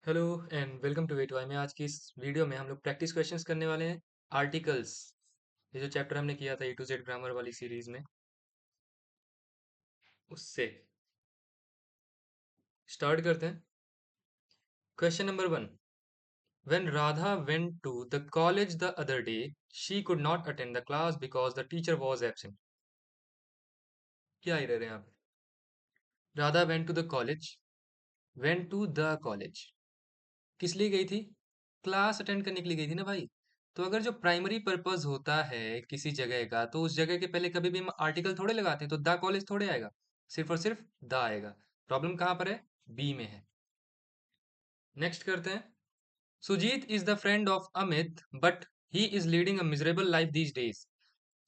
Hello and welcome to वेटवाई में। आज की इस वीडियो में हम लोग प्रैक्टिस क्वेश्चंस करने वाले हैं आर्टिकल्स। ये जो चैप्टर हमने किया था ए टू जेड ग्रामर वाली सीरीज में, उससे स्टार्ट करते हैं। Question number 1। When Radha went to the college the other day, she could not attend the class because the teacher was absent. क्या एरर है यहाँ पे? Radha went to the college, went to the college किस लिए गई थी? क्लास अटेंड करने के लिए गई थी ना भाई। तो अगर जो प्राइमरी पर्पस होता है किसी जगह का, तो उस जगह के पहले कभी भी हम आर्टिकल थोड़े लगाते हैं, तो द कॉलेज थोड़े आएगा, सिर्फ और सिर्फ द आएगा। प्रॉब्लम कहाँ पर है? बी में है। नेक्स्ट करते हैं। Sujit is the friend of Amit but he is leading a miserable life these days.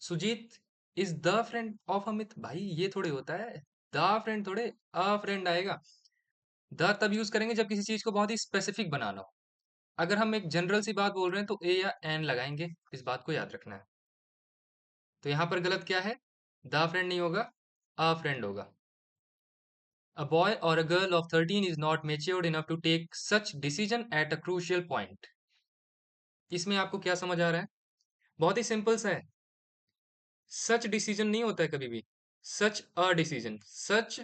Sujit is the friend of Amit, भाई ये थोड़े होता है। द फ्रेंड थोड़े, अ फ्रेंड आएगा। द तब यूज करेंगे जब किसी चीज को बहुत ही स्पेसिफिक बनाना हो। अगर हम एक जनरल सी बात बोल रहे हैं तो ए या एन लगाएंगे, इस बात को याद रखना है। तो यहाँ पर गलत क्या है? द फ्रेंड नहीं होगा, अ फ्रेंड होगा। A boy or a girl of 13 is not matured enough to take such decision at a crucial point. इसमें आपको क्या समझ आ रहा है? बहुत ही सिंपल सा है। सच डिसीजन नहीं होता है कभी भी, सच अ डिसीजन। सच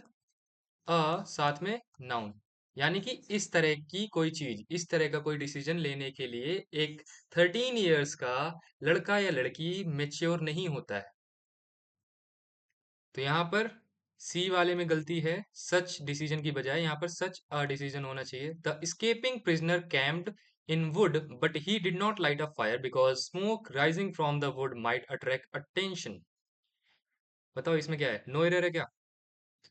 अ साथ में नाउन, यानी कि इस तरह की कोई चीज, इस तरह का कोई डिसीजन लेने के लिए एक 13 इयर्स का लड़का या लड़की मेच्योर नहीं होता है। तो यहाँ पर सी वाले में गलती है, सच डिसीजन की बजाय यहाँ पर सच अ डिसीजन होना चाहिए। The escaping prisoner camped in wood but he did not light a fire because smoke rising from the wood might attract attention. बताओ इसमें क्या है? नो एरर है क्या?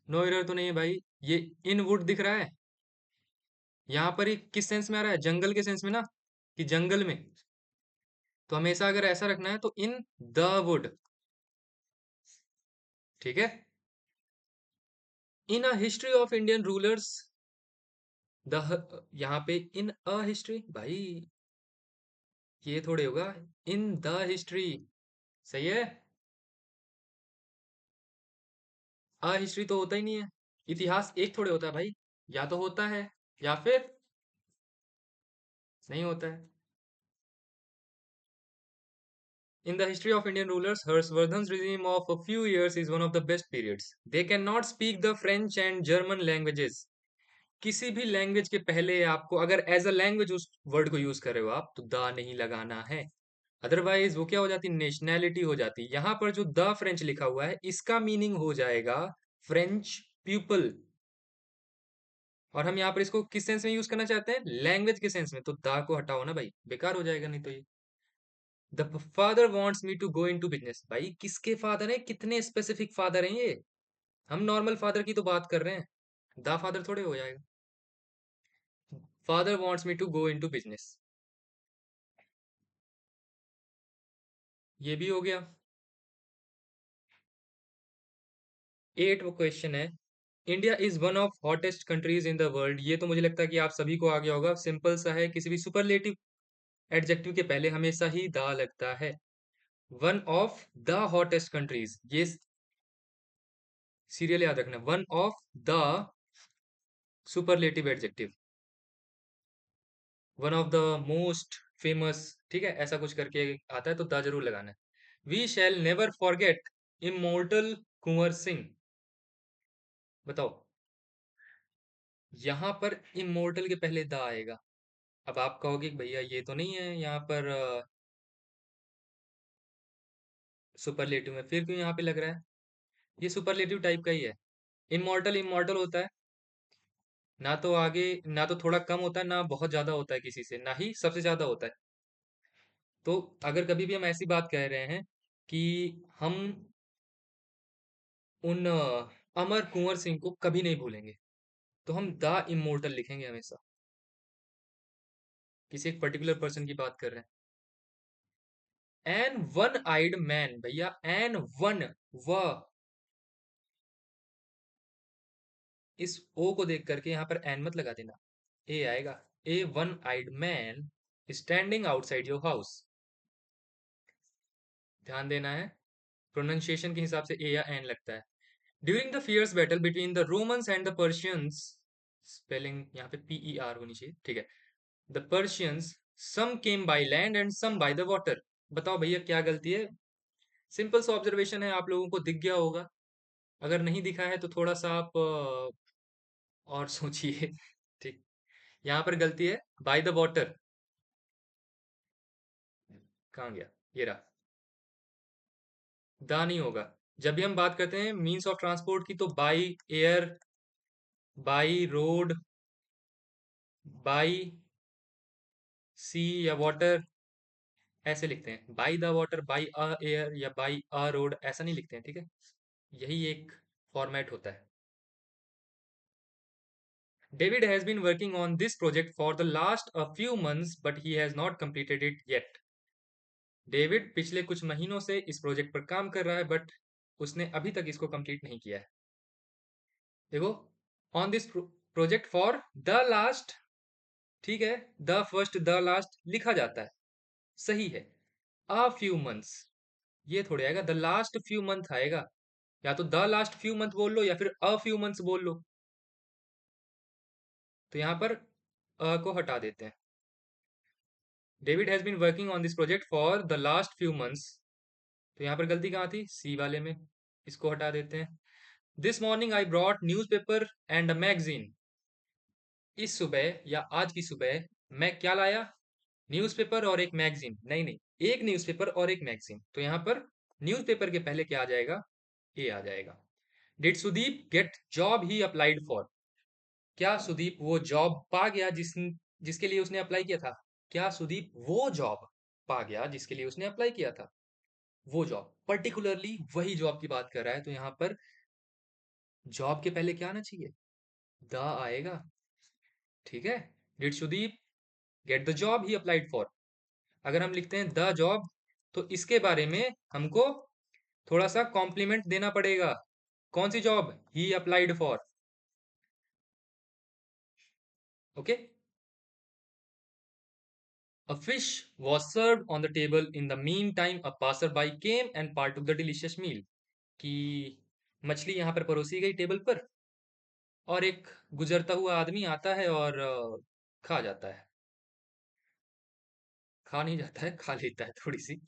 नो एरर तो नहीं है भाई। ये इन वुड दिख रहा है, यहाँ पर ही किस सेंस में आ रहा है? जंगल के सेंस में ना, कि जंगल में। तो हमेशा अगर ऐसा रखना है तो इन द वुड, ठीक है। In a history of Indian rulers, the यहाँ पे इन अ हिस्ट्री, भाई ये थोड़े होगा, इन द हिस्ट्री। सही है। अ हिस्ट्री तो होता ही नहीं है। इतिहास एक थोड़े होता है भाई, या तो होता है या फिर नहीं होता है। In the history of Indian rulers, Harshvardhan's regime of a few years is one of the best periods. They cannot speak the French and German languages. किसी भी लैंग्वेज के पहले आपको अगर एज अ लैंग्वेज उस वर्ड को use कर रहे हो आप, तो द नहीं लगाना है। अदरवाइज वो क्या हो जाती? नेशनैलिटी हो जाती। यहां पर जो द फ्रेंच लिखा हुआ है, इसका मीनिंग हो जाएगा फ्रेंच पीपल। और हम यहाँ पर इसको किस सेंस में यूज करना चाहते हैं? लैंग्वेज के सेंस में। तो द को हटाओ ना भाई, बेकार हो जाएगा नहीं तो ये। The father wants me to go in to business, भाई किसके फादर है? कितने स्पेसिफिक फादर हैं ये? हम नॉर्मल फादर की तो बात कर रहे हैं, द फादर थोड़े हो जाएगा। Father wants me to go in to business, ये भी हो गया। 8 वो क्वेश्चन है। India is one of hottest countries in the world. ये तो मुझे लगता है कि आप सभी को आ गया होगा, सिंपल सा है। किसी भी सुपरलेटिव एडजेक्टिव के पहले हमेशा ही द लगता है। One of the hottest countries, ये सीरियल याद रखना। One of the superlative adjective, one of the most famous, ठीक है, ऐसा कुछ करके आता है तो द जरूर लगाना है। We shall never forget immortal Kunwar Singh. बताओ, यहां पर इमोर्टल के पहले द आएगा। अब आप कहोगे कि भैया ये तो नहीं है यहाँ पर सुपरलेटिव में, फिर क्यों यहाँ पे लग रहा है? ये सुपरलेटिव टाइप का ही है। इमॉर्टल इमॉर्टल होता है, ना तो आगे, ना तो थोड़ा कम होता है, ना बहुत ज्यादा होता है किसी से, ना ही सबसे ज्यादा होता है। तो अगर कभी भी हम ऐसी बात कह रहे हैं कि हम उन अमर कुंवर सिंह को कभी नहीं भूलेंगे, तो हम द इमोर्टल लिखेंगे हमेशा। किसी एक पर्टिकुलर पर्सन की बात कर रहे हैं। एन वन आइड मैन, भैया एन वन, व, इस ओ को देख करके यहाँ पर एन मत लगा देना, ए आएगा। A one eyed man standing outside your house. ध्यान देना है, प्रोनाउंसिएशन के हिसाब से ए या एन लगता है। During the fierce battle between the Romans and the Persians, spelling यहाँ पे PER होनी चाहिए, ठीक है। The Persians some came by land and some by the water. बताओ भैया क्या गलती है? सिंपल सा ऑब्जर्वेशन है, आप लोगों को दिख गया होगा। अगर नहीं दिखा है तो थोड़ा सा आप और सोचिए। ठीक, यहाँ पर गलती है बाय द वाटर। कहाँ गया? ये रहा। दा नहीं होगा। जब भी हम बात करते हैं मीन्स ऑफ ट्रांसपोर्ट की, तो by air, by road, by sea या वाटर, ऐसे लिखते हैं। By the water, by a air या बाई अ रोड, ऐसा नहीं लिखते हैं, ठीक है। यही एक फॉर्मेट होता है। David has been working on this project for the last a few months but he has not completed it yet. David पिछले कुछ महीनों से इस प्रोजेक्ट पर काम कर रहा है, बट उसने अभी तक इसको कंप्लीट नहीं किया है। देखो, on this project for the last, ठीक है। द फर्स्ट द लास्ट लिखा जाता है, सही है। अ फ्यू मंथ्स, ये थोड़े आएगा, द लास्ट फ्यू मंथ आएगा। या तो द लास्ट फ्यू मंथ बोल लो या फिर अ फ्यू मंथ्स बोल लो। तो यहां पर अ को हटा देते हैं। David has been working on this project for the last few months. तो यहां पर गलती कहाँ थी? सी वाले में। इसको हटा देते हैं। This morning I brought news paper and a magazine. इस सुबह या आज की सुबह मैं क्या लाया? न्यूज़पेपर और एक मैगजीन। नहीं नहीं, एक न्यूज़पेपर और एक मैगजीन। तो यहाँ पर न्यूज़पेपर के पहले क्या आ जाएगा? ए आ जाएगा। Did Sudeep get job he applied for? क्या सुदीप वो जॉब पा गया जिसके लिए उसने अप्लाई किया था? क्या सुदीप वो जॉब पा गया जिसके लिए उसने अप्लाई किया था? वो जॉब, पर्टिकुलरली वही जॉब की बात कर रहा है, तो यहाँ पर जॉब के पहले क्या आना चाहिए? द आएगा, ठीक है। Did Sudeep get the job he applied for. अगर हम लिखते हैं द जॉब, तो इसके बारे में हमको थोड़ा सा कॉम्प्लीमेंट देना पड़ेगा। कौन सी job? He applied for. Okay. A fish was served on the table. In the meantime, a passerby came and partook the delicious meal. कि मछली यहाँ पर परोसी गई टेबल पर, और एक गुजरता हुआ आदमी आता है और खा जाता है। खा नहीं जाता है, खा लेता है थोड़ी सी।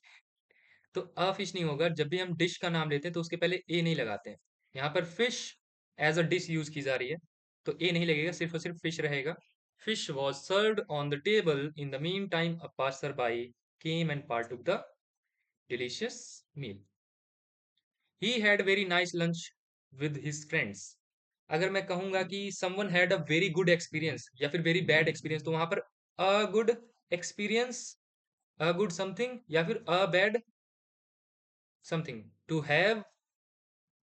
तो अ फिश नहीं होगा। जब भी हम डिश का नाम लेते हैं तो उसके पहले ए नहीं लगाते हैं। यहाँ पर fish as a dish use की जा रही है, तो ए नहीं लगेगा, सिर्फ और सिर्फ फिश रहेगा। Fish was served on the table in the mean time a passer by came and partook the delicious meal. He had very nice lunch with his friends. अगर मैं कहूंगा कि someone had a very good experience या फिर very bad experience, तो वहां पर a good experience, a good something या फिर a bad something, to have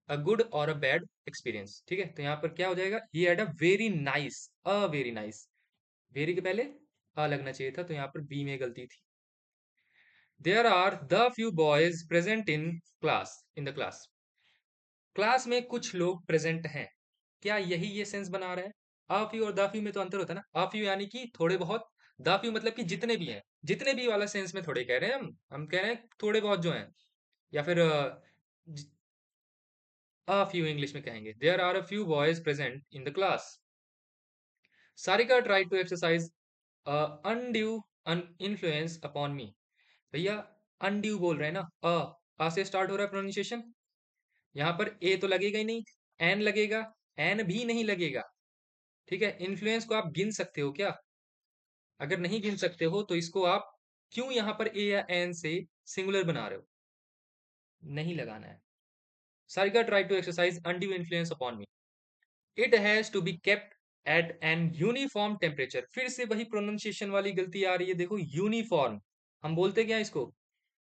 a good और अ बैड एक्सपीरियंस, ठीक है। तो यहाँ पर क्या हो जाएगा? He had a very nice, a very nice. Very के पहले अ लगना चाहिए था, तो यहाँ पर बी में गलती थी। There are the few boys present in class, in the class. Class में कुछ लोग प्रेजेंट हैं। क्या यही ये सेंस बना रहा है? अ फ्यू और द फ्यू में तो अंतर होता है ना। अ फ्यू यानी कि थोड़े बहुत, द फ्यू मतलब कि जितने भी हैं। जितने भी वाला सेंस में थोड़े कह रहे हैं हम कह रहे हैं थोड़े बहुत जो हैं। या फिर a few इंग्लिश में कहेंगे। There are a few boys present in the class. Sarika try to exercise undue influence upon me. भैया, अनड्यू बोल रहे हैं ना, अ से स्टार्ट हो रहा है प्रोनाउंसिएशन। यहाँ पर ए तो लगेगा ही नहीं, एन लगेगा, एन भी नहीं लगेगा, ठीक है। इन्फ्लुएंस को आप गिन सकते हो क्या? अगर नहीं गिन सकते हो तो इसको आप क्यों यहाँ पर ए या एन से सिंगुलर बना रहे हो? नहीं लगाना है। Sarika try to exercise undue influence upon me. It has to be kept at an uniform temperature. फिर से वही प्रोनाउंसिएशन वाली गलती आ रही है, देखो यूनिफॉर्म। हम बोलते क्या इसको?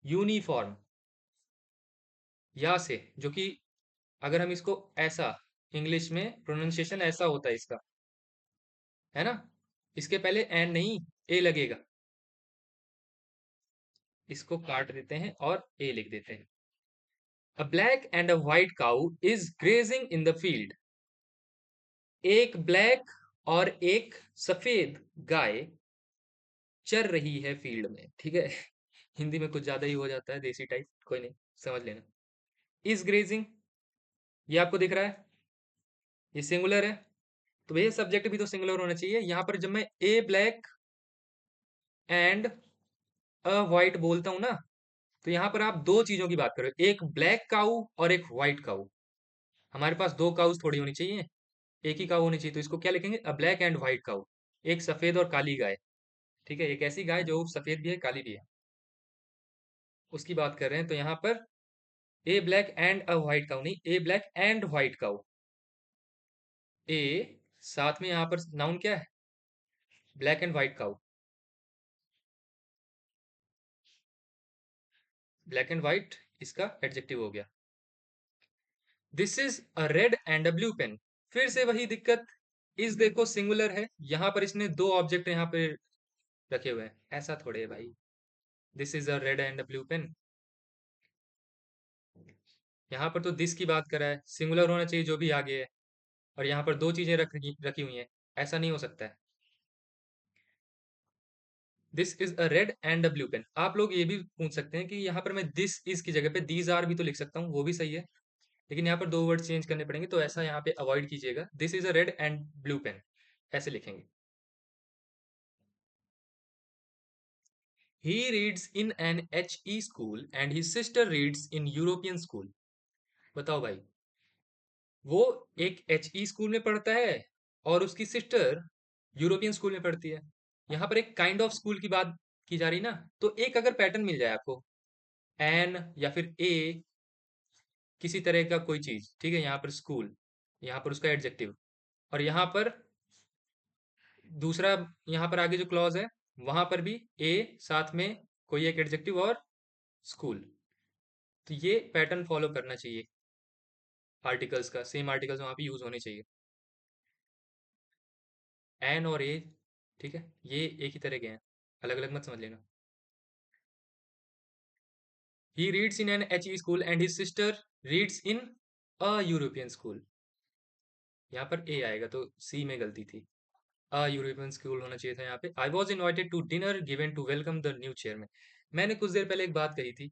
यूनिफॉर्म, या से, जो कि अगर हम इसको ऐसा, इंग्लिश में प्रोनाउंसिएशन ऐसा होता है इसका, है ना। इसके पहले एन नहीं, ए लगेगा। इसको काट देते हैं और ए लिख देते हैं। अ black and a white cow is grazing in the field. एक ब्लैक और एक सफेद गाय चर रही है फील्ड में, ठीक है। हिंदी में कुछ ज्यादा ही हो जाता है देसी टाइप, कोई नहीं, समझ लेना। इज ग्रेजिंग, ये आपको दिख रहा है, ये सिंगुलर है। तो भैया सब्जेक्ट भी तो सिंगुलर होना चाहिए। यहाँ पर जब मैं ए ब्लैक एंड अ व्हाइट बोलता हूँ ना, तो यहाँ पर आप दो चीजों की बात करो, एक ब्लैक काऊ और एक व्हाइट काऊ। हमारे पास दो काउस थोड़ी होनी चाहिए, एक ही काऊ होनी चाहिए। तो इसको क्या लिखेंगे, अ ब्लैक एंड व्हाइट काऊ। एक सफेद और काली गाय। ठीक है, एक ऐसी गाय जो सफेद भी है काली भी है, उसकी बात कर रहे हैं। तो यहाँ पर a black and a white cow नहीं, a black and white cow. A, साथ में यहाँ पर नाउन क्या है, black and white cow. Black and white इसका एडजेक्टिव हो गया। This is a red and a blue pen. फिर से वही दिक्कत, इस देखो सिंगुलर है, यहाँ पर इसने दो ऑब्जेक्ट यहाँ पे रखे हुए हैं, ऐसा थोड़े है भाई। This is a red and a blue pen, यहाँ पर तो दिस की बात करा है, सिंगुलर होना चाहिए जो भी आगे है, और यहाँ पर दो चीजें रखी हुई हैं, ऐसा नहीं हो सकता है। This is a red and a blue pen. आप लोग ये भी पूछ सकते हैं कि यहाँ पर मैं दिस इज की जगह पे दीज आर भी तो लिख सकता हूँ, वो भी सही है, लेकिन यहाँ पर दो वर्ड चेंज करने पड़ेंगे, तो ऐसा यहाँ पे अवॉइड कीजिएगा। This is a red and blue pen, ऐसे लिखेंगे। He reads in an HE school and his sister reads in European school. बताओ भाई, वो एक HE स्कूल में पढ़ता है और उसकी सिस्टर यूरोपियन स्कूल में पढ़ती है। यहाँ पर एक काइंड ऑफ स्कूल की बात की जा रही ना, तो एक अगर पैटर्न मिल जाए आपको, एन या फिर ए, किसी तरह का कोई चीज, ठीक है, यहाँ पर स्कूल, यहाँ पर उसका एडजेक्टिव, और यहाँ पर दूसरा, यहाँ पर आगे जो क्लॉज है वहां पर भी ए साथ में कोई एक एडजेक्टिव और स्कूल, तो ये पैटर्न फॉलो करना चाहिए। आर्टिकल्स का सेम आर्टिकल्स वहां पे यूज होने चाहिए, एन और ए। ठीक है, ये एक ही तरह के हैं, अलग अलग मत समझ लेना। He reads in an H E school and his sister reads in a European school. यहाँ पर ए आएगा तो सी में गलती थी, अ यूरोपियन स्कूल होना चाहिए था यहाँ पे। I was invited to dinner given to welcome the new chairman. मैंने कुछ देर पहले एक बात कही थी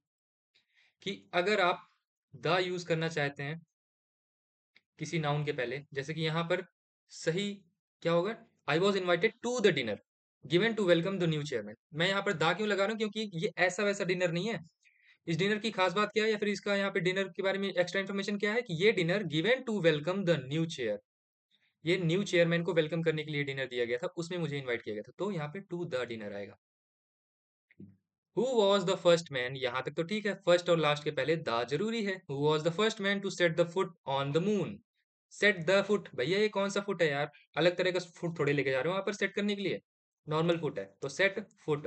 कि अगर आप द यूज करना चाहते हैं किसी नाउन के पहले, जैसे कि यहाँ पर सही क्या होगा, I was invited to the dinner given to welcome the new chairman. मैं यहाँ पर दा क्यों लगा रहा हूँ, क्योंकि ये ऐसा वैसा डिनर नहीं है। इस डिनर की खास बात क्या है, या फिर इसका यहाँ पे डिनर के बारे में एक्स्ट्रा इन्फॉर्मेशन क्या है, कि ये dinner given to welcome the new chair, ये न्यू चेयरमैन को वेलकम करने के लिए डिनर दिया गया था, उसमें मुझे इन्वाइट किया गया था, तो यहाँ पे टू द डिनर आएगा। Who was the first man, यहाँ तक तो ठीक है, फर्स्ट और लास्ट के पहले द जरूरी है। Who was the first man to set the foot on the moon. Set the foot, भैया ये कौन सा फुट है यार, अलग तरह का फुट थोड़े लेके जा रहे हो वहां पर सेट करने के लिए, नॉर्मल फुट है, तो set foot,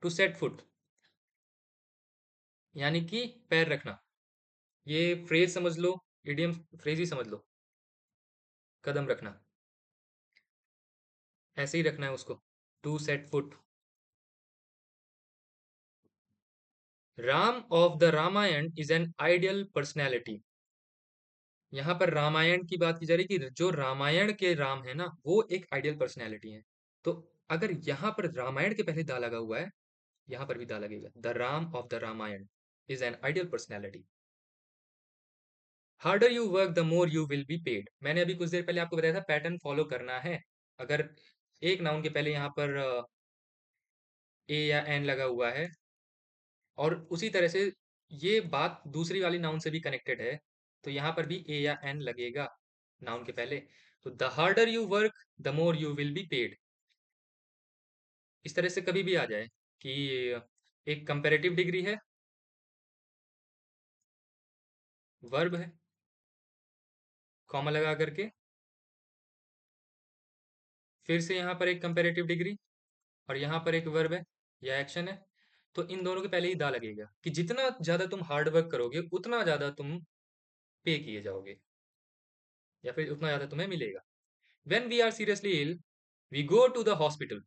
to set foot यानी कि पैर रखना। ये फ्रेज समझ लो, इडियम फ्रेज ही समझ लो, कदम रखना, ऐसे ही रखना है उसको, to set foot. Ram of the Ramayana is an ideal personality. यहाँ पर रामायण की बात की जा रही है कि जो रामायण के राम है ना, वो एक आइडियल पर्सनैलिटी है। तो अगर यहाँ पर रामायण के पहले दा लगा हुआ है, यहाँ पर भी दा लगेगा। The Ram of the Ramayana is an ideal personality. Harder you work the more you will be paid. मैंने अभी कुछ देर पहले आपको बताया था पैटर्न फॉलो करना है। अगर एक नाउन के पहले यहाँ पर ए या एन लगा हुआ है, और उसी तरह से ये बात दूसरी वाली नाउन से भी कनेक्टेड है, तो यहाँ पर भी ए या एन लगेगा नाउन के पहले। तो the harder you work the more you will be paid. इस तरह से कभी भी आ जाए कि एक कंपैरेटिव डिग्री है, वर्ब है, कॉमा लगा करके, फिर से यहाँ पर एक कंपैरेटिव डिग्री, और यहाँ पर एक वर्ब है या एक्शन है, तो इन दोनों के पहले ही दा लगेगा कि जितना ज्यादा तुम हार्ड वर्क करोगे उतना ज्यादा तुम पे किए जाओगे, या फिर उतना ज्यादा तुम्हें मिलेगा। When we are seriously ill we go to the hospital.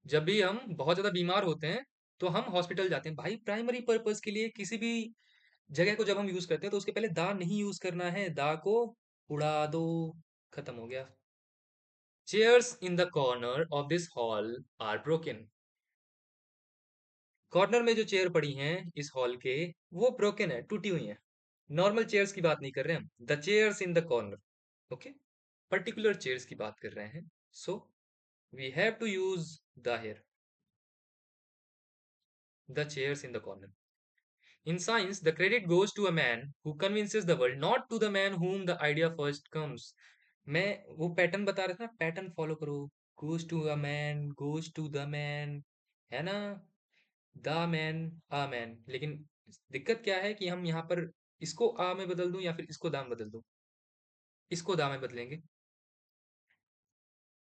जब भी हम बहुत ज्यादा बीमार होते हैं तो हम हॉस्पिटल जाते हैं भाई, प्राइमरी पर्पस के लिए। किसी भी जगह को जब हम यूज करते हैं तो उसके पहले दा नहीं यूज करना है, दा को उड़ा दो, खत्म हो गया। Chairs in the corner of this hall are broken. Corner में जो चेयर पड़ी हैं इस हॉल के, वो ब्रोकन है, टूटी हुई हैं। नॉर्मल चेयर्स की बात नहीं कर रहे हम, the chairs in the corner. Okay, particular chairs की बात कर रहे हैं. So we have to use the here, the chairs in the corner. In science, the credit goes to a man who convinces the world, not to the man whom the idea first comes. मैं वो pattern बता रहा था ना, pattern follow करो. Goes to a man, goes to the man, है ना? The man, a man. लेकिन दिक्कत क्या है कि हम यहाँ पर इसको आ में बदल दूं या फिर इसको दा में बदल दूं. इसको दा में बदलेंगे.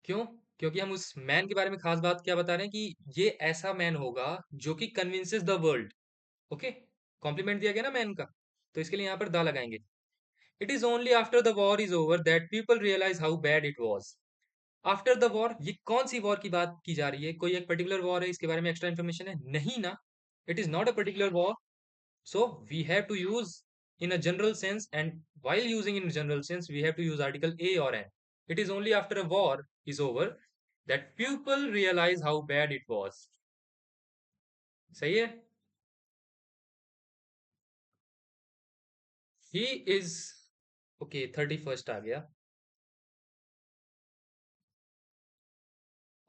क्यों? क्योंकि हम उस मैन के बारे में खास बात क्या बता रहे हैं कि ये ऐसा मैन होगा जो कि convinces the world. Okay, compliment दिया गया ना मैन का, तो इसके लिए यहाँ पर दा लगाएंगे. It is only after the war is over that people realise how bad it was. After the war, ये कौन सी वॉर की बात की जा रही है? कोई एक पर्टिकुलर वॉर है इसके बारे में एक्स्ट्रा इन्फॉर्मेशन है? नहीं ना. It is not a particular war. So we have to use in a general sense, and while using in general sense we have to use article a or an. It is only after a war is over that people realize how bad it was. सही है. he is, okay, 31st आ गया.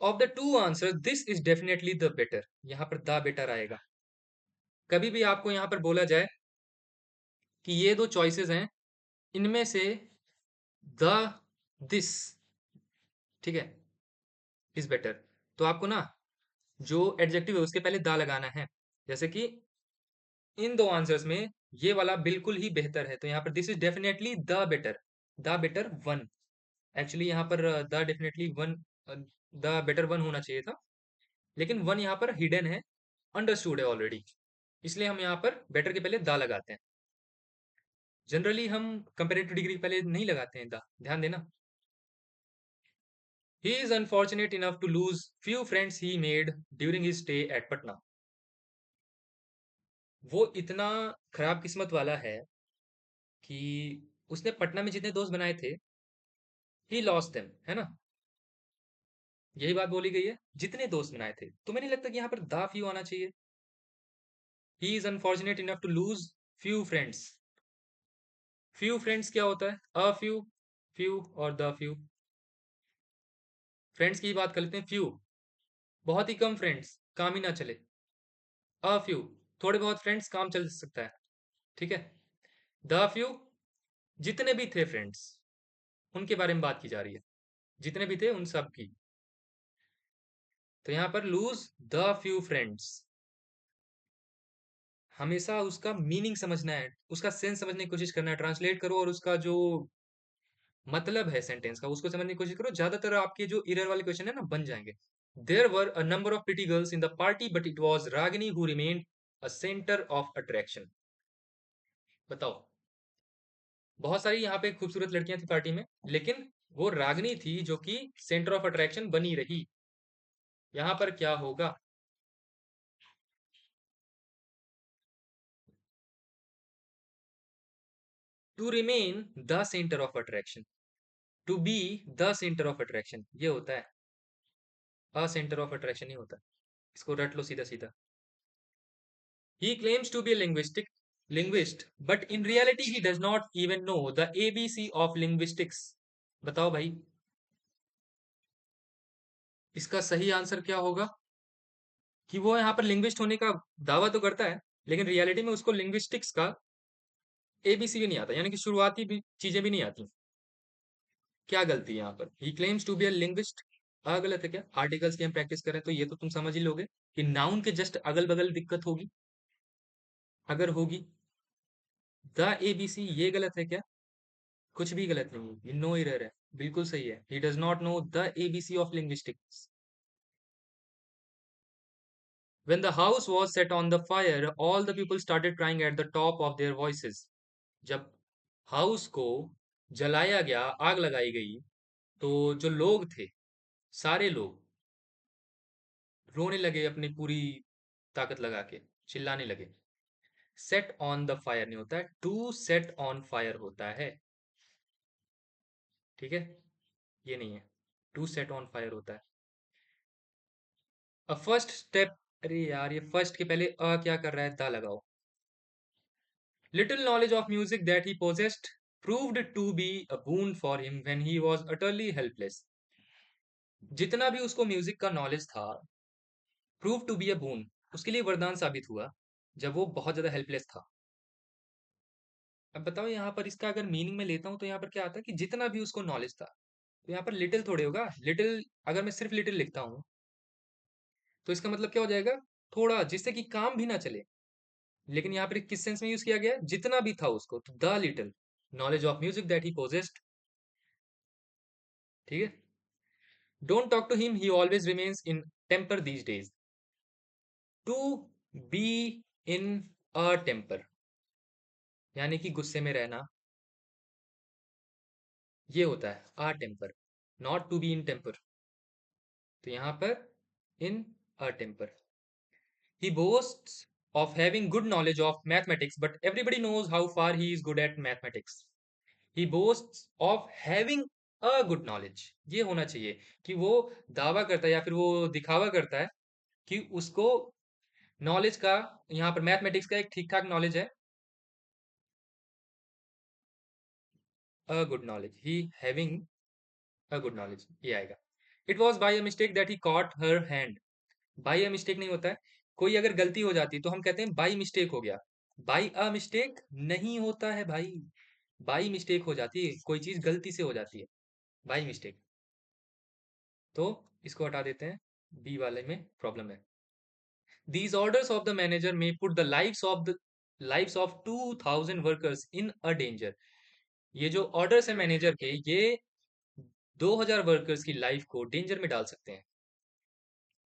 Of the two answer this is definitely the better. यहां पर the better आएगा. कभी भी आपको यहां पर बोला जाए कि ये दो चॉइसेस हैं, इनमें से द, दिस, ठीक है, इज बेटर, तो आपको ना जो एडजेक्टिव है उसके पहले द लगाना है. जैसे कि इन दो आंसर्स में ये वाला बिल्कुल ही बेहतर है, तो यहाँ पर this is definitely the better. The better one. Actually यहाँ पर the definitely one, the better one होना चाहिए था, लेकिन वन यहाँ पर हिडन है, अंडरस्टूड है ऑलरेडी, इसलिए हम यहाँ पर बेटर के पहले द लगाते हैं. जनरली हम कंपेरेटिव डिग्री पहले नहीं लगाते हैं द, ध्यान देना. He is unfortunate enough to lose few friends he made during his stay at Patna. वो इतना खराब किस्मत वाला है कि उसने पटना में जितने दोस्त बनाए थे, ही लॉस्ट देम, है ना? यही बात बोली गई है, जितने दोस्त बनाए थे. तो मैंने लगता कि यहाँ पर द फ्यू आना चाहिए. He is unfortunate enough to lose few friends. Few friends क्या होता है? अ फ्यू, फ्यू और द फ्यू. फ्रेंड्स की बात कर लेते हैं. फ्यू, बहुत ही कम फ्रेंड्स, काम ही ना चले. अ फ्यू, थोड़े बहुत फ्रेंड्स, काम चल सकता है. ठीक है. द फ्यू, जितने भी थे फ्रेंड्स, उनके बारे में बात की जा रही है. जितने भी थे उन सब की. तो यहां पर लूज द फ्यू फ्रेंड्स, हमेशा उसका मीनिंग समझना है, उसका सेंस समझने की कोशिश करना है. ट्रांसलेट करो और उसका जो मतलब है सेंटेंस का उसको समझने की कोशिश करो. ज्यादातर आपके जो इरर वाले क्वेश्चन है ना बन जाएंगे. There were a number of pretty girls in the party but it was Ragini who remained a centre of attraction. बताओ. बहुत सारी यहाँ पे खूबसूरत लड़कियां थी पार्टी में, लेकिन वो रागिनी थी जो कि सेंटर ऑफ अट्रैक्शन बनी रही. यहाँ पर क्या होगा? To remain the centre of attraction, to be the centre of attraction, ये होता है. अ सेंटर ऑफ अट्रैक्शन ही होता है. इसको रट लो सीधा सीधा. He claims to be a linguist, but in reality he does not even know the ABC of linguistics. बताओ भाई, इसका सही आंसर क्या होगा? कि वो यहाँ पर लिंग्विस्ट होने का दावा तो करता है, लेकिन रियलिटी में उसको लिंग्विस्टिक्स का एबीसी भी नहीं आता, यानी कि शुरुआती भी चीजें भी नहीं आती. क्या गलती है यहाँ पर? He claims to be a linguist. गलत है क्या? आर्टिकल्स की हम प्रैक्टिस करें तो ये तो तुम समझ ही लोगे कि नाउन के जस्ट अगल बगल दिक्कत होगी, अगर होगी. द एबीसी, ये गलत है क्या? कुछ भी गलत नहीं है, ये नो एरर है. बिल्कुल सही है. He does not know the ABC of linguistics. When the house was set on the fire, all the people started crying at the top of their voices. जब हाउस को जलाया गया, आग लगाई गई, तो जो लोग थे, सारे लोग रोने लगे अपनी पूरी ताकत लगा के, चिल्लाने लगे. सेट ऑन द फायर नहीं होता है, टू सेट ऑन फायर होता है. ठीक है, ये नहीं है. टू सेट ऑन फायर होता है. A first step. अरे यार, ये फर्स्ट के पहले क्या कर रहा है? दा लगाओ. Little knowledge of music that he possessed proved to be a boon for him when he was utterly helpless. जितना भी उसको म्यूजिक का नॉलेज था, प्रूव टू बी अ बून, उसके लिए वरदान साबित हुआ जब वो बहुत ज्यादा हेल्पलेस था। अब बताओ यहाँ पर इसका अगर मीनिंग में लेता हूँ तो यहाँ पर क्या आता है कि जितना भी उसको नॉलेज था, तो यहाँ पर लिटिल थोड़े होगा। लिटिल, अगर मैं सिर्फ लिटिल लिखता हूँ तो इसका मतलब क्या हो जाएगा, थोड़ा, जिससे कि काम भी ना चले। लेकिन यहाँ पर किस सेंस में यूज किया गया है, जितना भी था उसको, तो the little knowledge of music that he possessed. ठीक है। Don't talk to him, he always remains in temper these days. To be in a temper, यानी कि गुस्से में रहना, ये होता है a temper, not to be in temper. तो यहां पर in a temper. He boasts of having good knowledge of mathematics, but everybody knows how far he is good at mathematics. He boasts of having a good knowledge, ये होना चाहिए कि वो दावा करता है या फिर वो दिखावा करता है कि उसको नॉलेज का, यहाँ पर मैथमेटिक्स का एक ठीक ठाक नॉलेज है। A good knowledge, he having a good knowledge, ये आएगा। It was by a mistake that he caught her hand. By a mistake नहीं होता है, कोई अगर गलती हो जाती है तो हम कहते हैं बाई मिस्टेक हो गया। बाई अ मिस्टेक नहीं होता है भाई, बाई मिस्टेक हो जाती है, कोई चीज गलती से हो जाती है, बाई मिस्टेक। तो इसको हटा देते हैं, बी वाले में प्रॉब्लम है। These orders of the manager may put the lives of 2000 workers in a danger. ये जो ऑर्डर्स है मैनेजर के, ये 2000 वर्कर्स की लाइफ को डेंजर में डाल सकते हैं।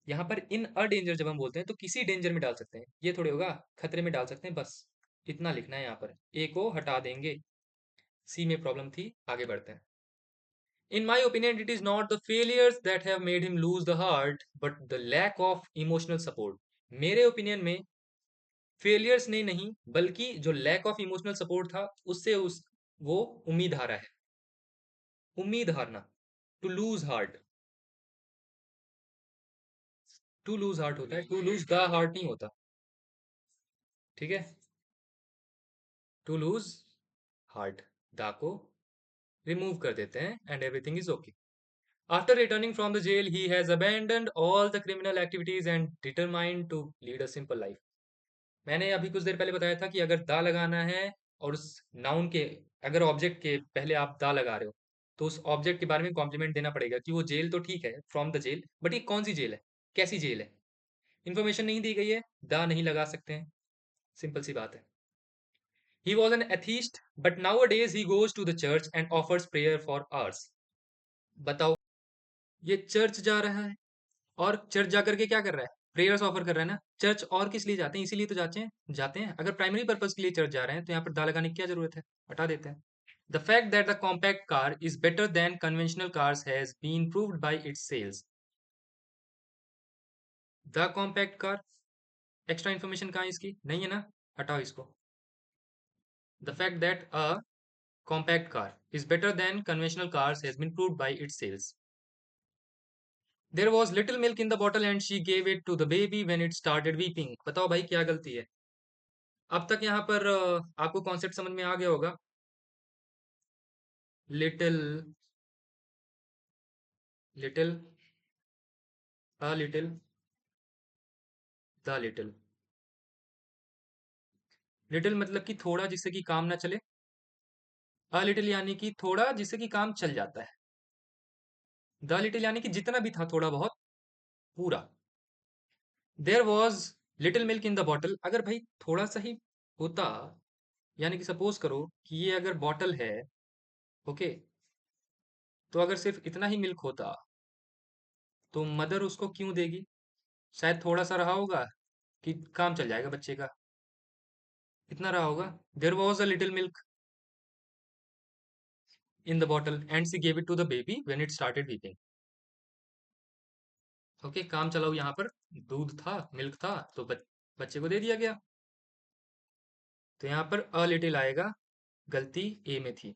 यहाँ पर इन अ डेंजर जब हम बोलते हैं तो किसी डेंजर में डाल सकते हैं, ये थोड़े होगा खतरे में डाल सकते हैं, बस इतना लिखना है। यहाँ पर ए को हटा देंगे, सी में प्रॉब्लम थी, आगे बढ़ते हैं। In my opinion it is not the failures that have made him lose the heart but the lack of emotional support. मेरे ओपिनियन में फेलियर्स ने नहीं, बल्कि जो लैक ऑफ इमोशनल सपोर्ट था उससे उस वो उम्मीद हारा है। उम्मीद हारना, to lose heart, to lose heart होता है, टू लूज द हार्ट नहीं होता। ठीक है, टू लूज हार्ट, दा को रिमूव कर देते हैं and everything is okay. After returning from the jail he has abandoned all the criminal activities and determined to lead a simple life. मैंने अभी कुछ देर पहले बताया था कि अगर दा लगाना है और उस नाउन के, अगर ऑब्जेक्ट के पहले आप दा लगा रहे हो तो उस ऑब्जेक्ट के बारे में कॉम्प्लीमेंट देना पड़ेगा कि वो जेल तो ठीक है, फ्रॉम द जेल, बट ये कौन सी जेल है, कैसी जेल है, इंफॉर्मेशन नहीं दी गई है, दा नहीं लगा सकते हैं, सिंपल सी बात है। He was an atheist but now a days he goes to the church and offers prayer for hours. बताओ, ये चर्च जा रहा है और चर्च जाकर के क्या कर रहा है, प्रेयर्स ऑफर कर रहा है ना। चर्च और किस लिए जाते हैं, इसीलिए तो जाते हैं। अगर प्राइमरी पर्पज के लिए चर्च जा रहे हैं तो यहाँ पर दा लगाने की क्या जरूरत है, हटा देते हैं। The fact that the compact car is better than conventional cars has been proved by its sales. The compact car, extra information कहाँ है इसकी, नहीं है ना, हटाओ इसको। The fact that a compact car is better than conventional cars has been proved by its sales. There was little milk in the bottle and she gave it to the baby when it started weeping. बताओ भाई क्या गलती है। अब तक यहाँ पर आपको कॉन्सेप्ट समझ में आ गया होगा। Little, little, a little, the little. Little मतलब कि थोड़ा जिससे कि काम ना चले, अ लिटिल यानी कि थोड़ा जिससे कि काम चल जाता है, द लिटिल यानी कि जितना भी था थोड़ा बहुत, पूरा। There was little milk in the bottle, अगर भाई थोड़ा सा ही होता, यानी कि सपोज करो कि ये अगर बॉटल है, ओके, तो अगर सिर्फ इतना ही मिल्क होता तो मदर उसको क्यों देगी, शायद थोड़ा सा रहा होगा कि काम चल जाएगा बच्चे का, इतना रहा होगा। There was a little milk in the bottle and she gave it to the baby when it started weeping. Okay, काम चलाओ, यहाँ पर दूध था, मिल्क था, तो बच्चे को दे दिया गया। तो यहाँ पर अ लिटिल आएगा, गलती ए में थी।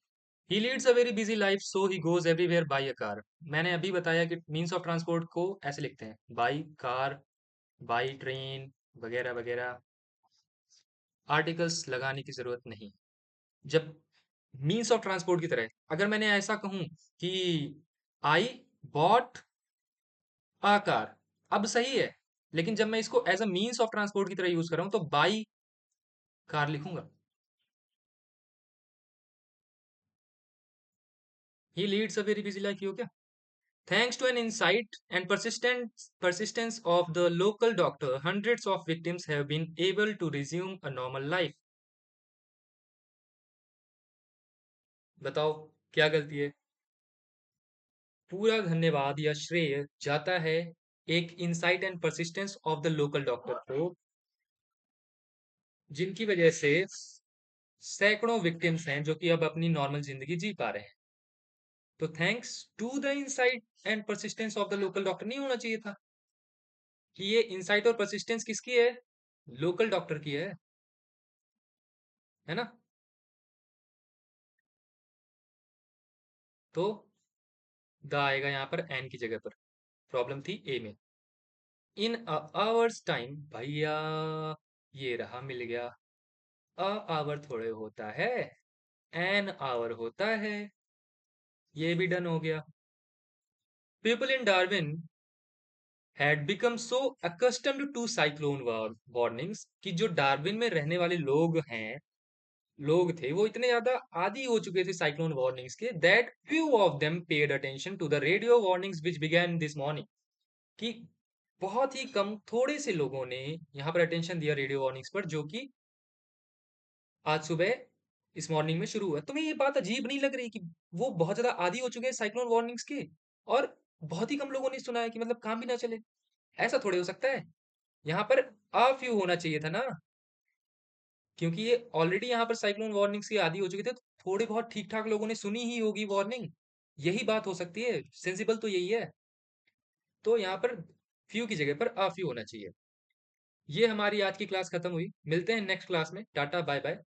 He leads a very busy life so he goes everywhere by a car. मैंने अभी बताया कि मीन्स ऑफ ट्रांसपोर्ट को ऐसे लिखते हैं, बाई कार, बाई ट्रेन, वगैरह वगैरह। आर्टिकल्स लगाने की जरूरत नहीं। जब मीन्स ऑफ ट्रांसपोर्ट की तरह। अगर मैंने ऐसा कहूं कि आई बॉट अ कार, अब सही है, लेकिन जब मैं इसको as a means of transport की तरह यूज कर रहा हूं तो बाई कार लिखूंगा। He leads a very busy life, क्या? Thanks to an insight and persistence of the local doctor, hundreds of victims have been able to resume a normal life. बताओ क्या गलती है? पूरा धन्यवाद या श्रेय जाता है एक insight and persistence of the local doctor को, जिनकी वजह से सैकड़ों विक्टिम्स हैं जो कि अब अपनी नॉर्मल जिंदगी जी पा रहे हैं। तो thanks to the insight and persistence of the local doctor नहीं होना चाहिए था कि ये इंसाइट और परसिस्टेंस किसकी है? लोकल डॉक्टर की है ना? तो द आएगा यहाँ पर एन की जगह पर। प्रॉब्लम थी ए में। इन आवर्स टाइम, भैया ये रहा, मिल गया। अ आवर थोड़े होता है, एन आवर होता है। ये भी डन हो गया। People in Darwin had become so accustomed to cyclone warnings कि जो डार्विन में रहने वाले लोग थे वो इतने ज्यादा आदी हो चुके थे साइक्लोन वार्निंग्स के, that few of them paid attention to the radio warnings which began this morning, कि बहुत ही कम, थोड़े से लोगों ने यहाँ पर अटेंशन दिया रेडियो वार्निंग्स पर, जो कि आज सुबह इस मॉर्निंग में शुरू हुआ। तुम्हें ये बात अजीब नहीं लग रही कि वो बहुत ज्यादा आदी हो चुके हैं साइक्लोन वार्निंग्स के, और बहुत ही कम लोगों ने सुना है कि मतलब काम भी ना चले? ऐसा थोड़े हो सकता है। यहाँ पर आ फ्यू होना चाहिए था ना, क्योंकि ये ऑलरेडी यहाँ पर साइक्लोन वार्निंग्स के आदी हो चुके थे, तो थोड़े बहुत ठीक ठाक लोगों ने सुनी ही होगी वार्निंग। यही बात हो सकती है, सेंसिबल तो यही है। तो यहाँ पर फ्यू की जगह पर आ फ्यू होना चाहिए। ये हमारी आज की क्लास खत्म हुई। मिलते हैं नेक्स्ट क्लास में। Tata bye bye.